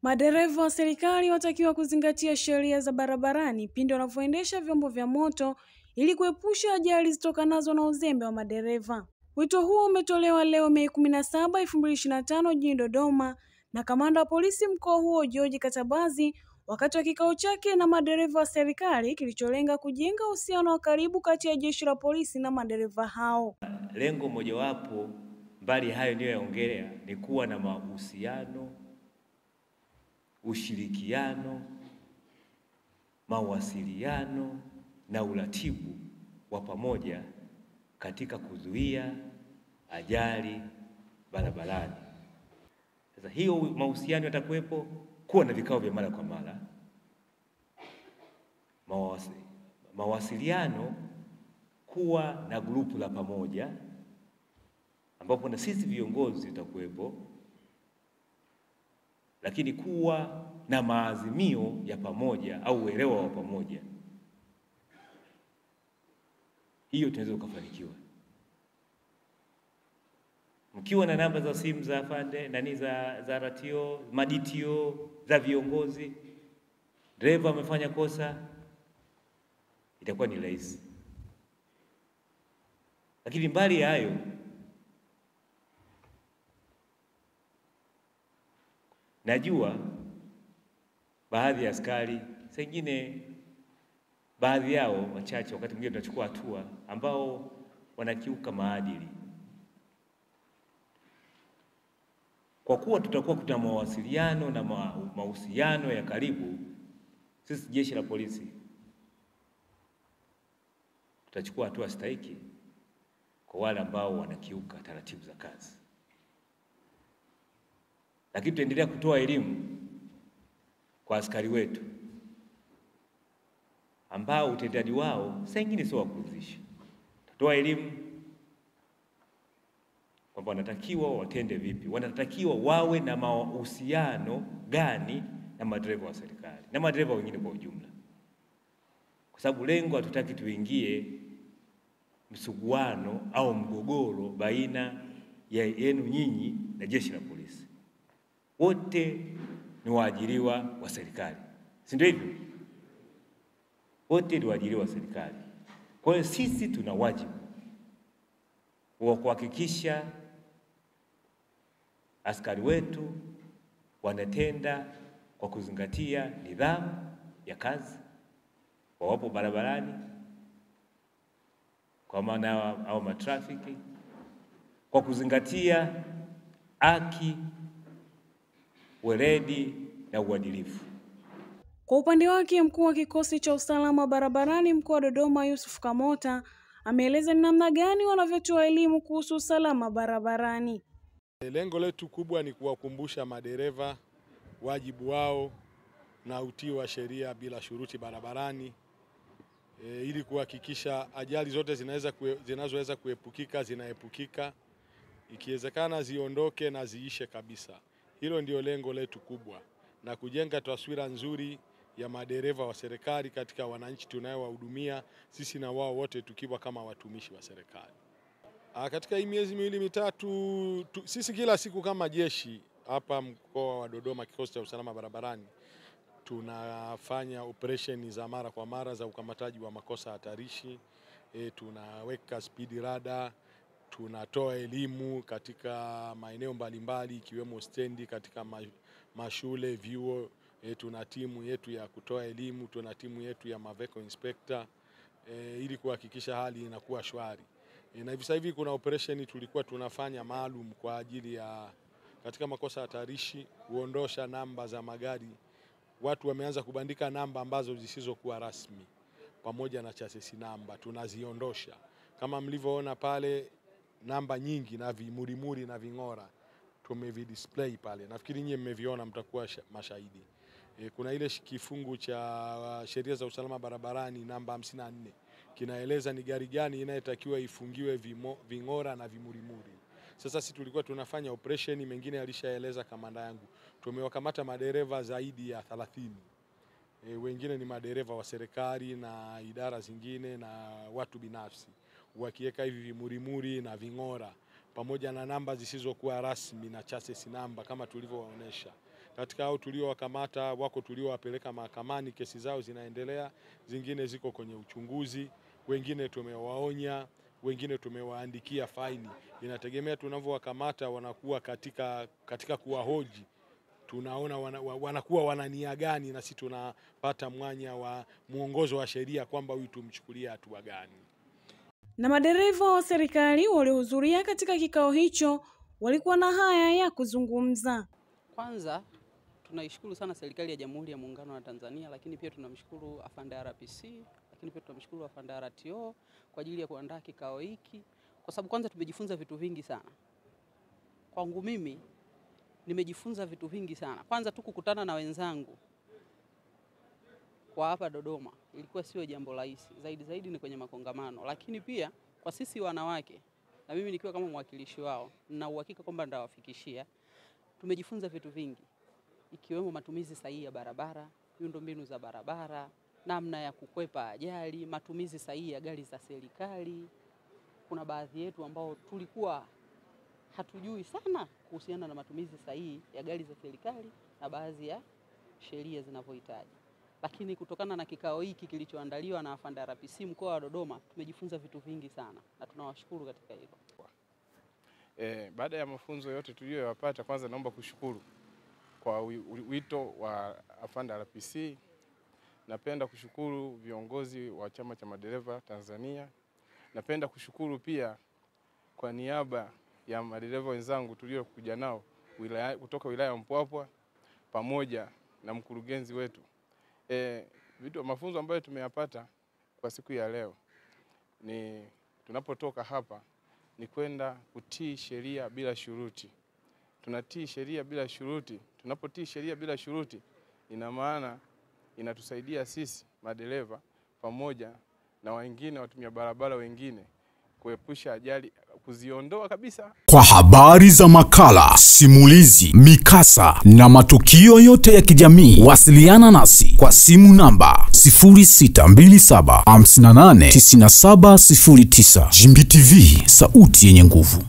Madereva wa serikali watakiwa kuzingatia sheria za barabarani pindi wanavyoendesha vyombo vya moto ili kuepusha ajali zitokanazo na uzembe wa madereva. Wito huo umetolewa leo Mei 17, 2025 jijini Dodoma na kamanda wa polisi mkoa huo George Katabazi wakati wa kikao chake na madereva wa serikali kilicholenga kujenga uhusiano wa karibu kati ya jeshi la polisi na madereva hao. Lengo mojawapo mbali hayo ndio yaongelea ni kuwa na mahusiano, ushirikiano, mawasiliano na uratibu wa pamoja katika kuzuia ajali barabarani. Sasa hiyo mahusiano yatakuwepo, kuwa na vikao vya mara kwa mara, mawasiliano, kuwa na grupu la pamoja ambapo na sisi viongozi tutakuwepo, lakini kuwa na maazimio ya pamoja au uelewa wa pamoja. Hiyo tunaweza kufanikiwa. Mkiwa na namba za simu za afande nani za ratio, maditio za viongozi, dereva amefanya kosa, itakuwa ni rahisi. Lakini mbali ya hayo, najua baadhi ya askari sengine, baadhi yao wachache, wakati mwingine tunachukua hatua ambao wanakiuka maadili. Kwa kuwa tutakuwa kuna mawasiliano na mahusiano ya karibu, sisi jeshi la polisi tutachukua hatua stahiki kwa wale ambao wanakiuka taratibu za kazi. Lakini tutaendelea kutoa elimu kwa askari wetu ambao utendaji wao sengine sio wa kuridhisha. Tutatoa elimu kwamba wanatakiwa watende vipi, wanatakiwa wawe na mahusiano gani na madereva wa serikali na madereva wengine kwa ujumla, kwa sababu lengo hatutaki tuingie msuguano au mgogoro baina ya yenu nyinyi na jeshi la polisi. Wote ni waajiriwa wa serikali, si ndio hivyo? Wote ni waajiriwa wa serikali. Kwa hiyo sisi tuna wajibu wa kuhakikisha askari wetu wanatenda kwa kuzingatia nidhamu ya kazi, wawapo barabarani, kwa maana au matrafiki, kwa kuzingatia haki, weledi na uadilifu. Kwa upande wake, mkuu wa kikosi cha usalama barabarani mkoa wa Dodoma Yusuf Kamota ameeleza ni namna gani wanavyotoa elimu kuhusu usalama barabarani. Lengo letu kubwa ni kuwakumbusha madereva wajibu wao na utii wa sheria bila shuruti barabarani, ili kuhakikisha ajali zote zinazoweza kuepukika zinaepukika, ikiwezekana ziondoke na ziishe kabisa. Hilo ndio lengo letu kubwa, na kujenga taswira nzuri ya madereva wa serikali katika wananchi tunayowahudumia sisi na wao wote tukiwa kama watumishi wa serikali. Katika hii miezi miwili mitatu sisi kila siku kama jeshi hapa mkoa wa Dodoma, kikosi cha usalama barabarani, tunafanya operesheni za mara kwa mara za ukamataji wa makosa hatarishi. Tunaweka speed radar, tunatoa elimu katika maeneo mbalimbali ikiwemo stendi, katika mashule, vyuo. Tuna timu yetu ya kutoa elimu, tuna timu yetu ya vehicle inspector, ili kuhakikisha hali inakuwa shwari. Na hivi sasa hivi kuna operation tulikuwa tunafanya maalum kwa ajili ya katika makosa hatarishi, kuondosha namba za magari. Watu wameanza kubandika namba ambazo zisizokuwa rasmi pamoja na chassis namba, tunaziondosha. Kama mlivyoona pale, namba nyingi na vimurimuri na ving'ora tumevidisplay pale. Nafikiri nyinyi mmeviona, mtakuwa mashahidi. Kuna ile kifungu cha sheria za usalama barabarani namba 54 kinaeleza ni gari gani inayotakiwa ifungiwe ving'ora na vimurimuri. Sasa sisi tulikuwa tunafanya operation, mengine alishaeleza kamanda yangu. Tumewakamata madereva zaidi ya 30. Wengine ni madereva wa serikali na idara zingine na watu binafsi, wakiweka hivi vimurimuri na ving'ora pamoja na namba zisizokuwa rasmi na chassis namba kama tulivyowaonesha. Katika hao tuliowakamata wako tuliowapeleka mahakamani, kesi zao zinaendelea, zingine ziko kwenye uchunguzi, wengine tumewaonya, wengine tumewaandikia faini. Inategemea tunavyowakamata wanakuwa katika kuwahoji, tunaona wanakuwa wana nia gani, na sisi tunapata mwanya wa muongozo wa sheria kwamba huyu tumchukulia hatua gani. Na madereva wa serikali waliohudhuria katika kikao hicho walikuwa na haya ya kuzungumza. Kwanza tunaishukuru sana serikali ya Jamhuri ya Muungano wa Tanzania, lakini pia tunamshukuru afande RPC, lakini pia tunamshukuru afande RTO kwa ajili ya kuandaa kikao hiki, kwa sababu kwanza tumejifunza vitu vingi sana. Kwangu mimi nimejifunza vitu vingi sana. Kwanza tu kukutana na wenzangu kwa hapa Dodoma ilikuwa sio jambo rahisi. Zaidi ni kwenye makongamano, lakini pia kwa sisi wanawake, na mimi nikiwa kama mwakilishi wao, na uhakika kwamba ndawafikishia, tumejifunza vitu vingi, ikiwemo matumizi sahihi ya barabara, miundombinu za barabara, namna ya kukwepa ajali, matumizi sahihi ya gari za serikali. Kuna baadhi yetu ambao tulikuwa hatujui sana kuhusiana na matumizi sahihi ya gari za serikali na baadhi ya sheria zinavyohitaji. Lakini kutokana na kikao hiki kilichoandaliwa na afande RPC mkoa wa Dodoma, tumejifunza vitu vingi sana na tunawashukuru katika hilo. Baada ya mafunzo yote tuliyoyapata, kwanza naomba kushukuru kwa wito wa afande RPC. Napenda kushukuru viongozi wa Chama cha Madereva Tanzania. Napenda kushukuru pia kwa niaba ya madereva wenzangu tuliokuja nao kutoka wilaya ya Mpwapwa pamoja na mkurugenzi wetu. Mafunzo ambayo tumeyapata kwa siku ya leo ni tunapotoka hapa ni kwenda kutii sheria bila shuruti. Tunatii sheria bila shuruti. Tunapotii sheria bila shuruti, ina maana inatusaidia sisi madereva pamoja na wengine watumia barabara wengine kuepusha ajali, kuziondoa kabisa. Kwa habari za makala, simulizi, mikasa na matukio yote ya kijamii, wasiliana nasi kwa simu namba 0627 58 9709. Jimbi TV, sauti yenye nguvu.